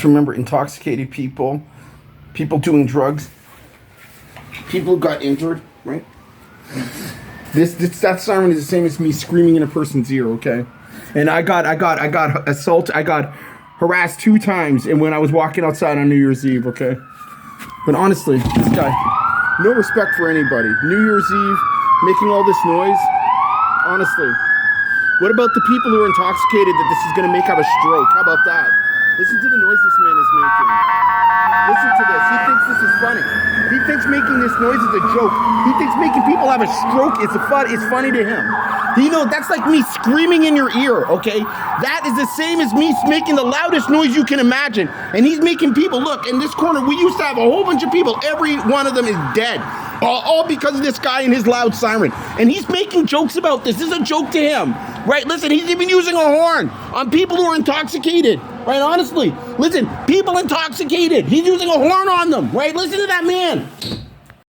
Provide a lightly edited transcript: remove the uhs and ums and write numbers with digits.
Just remember, intoxicated people, people doing drugs, people got injured, right? That siren is the same as me screaming in a person's ear, okay? And I got harassed 2 times, and when I was walking outside on New Year's Eve, okay? But honestly, this guy, no respect for anybody. New Year's Eve, making all this noise. Honestly, what about the people who are intoxicated that this is going to make have a stroke? How about that? Listen to the noise this man is making. Listen to this. He thinks this is funny. He thinks making this noise is a joke. He thinks making people have a stroke is funny to him. You know, that's like me screaming in your ear, okay? That is the same as me making the loudest noise you can imagine. And he's making people, look, in this corner, we used to have a whole bunch of people. Every one of them is dead. All because of this guy and his loud siren. And he's making jokes about this. This is a joke to him, right? Listen, he's even using a horn on people who are intoxicated, right? Honestly, listen, people intoxicated. He's using a horn on them, right? Listen to that man.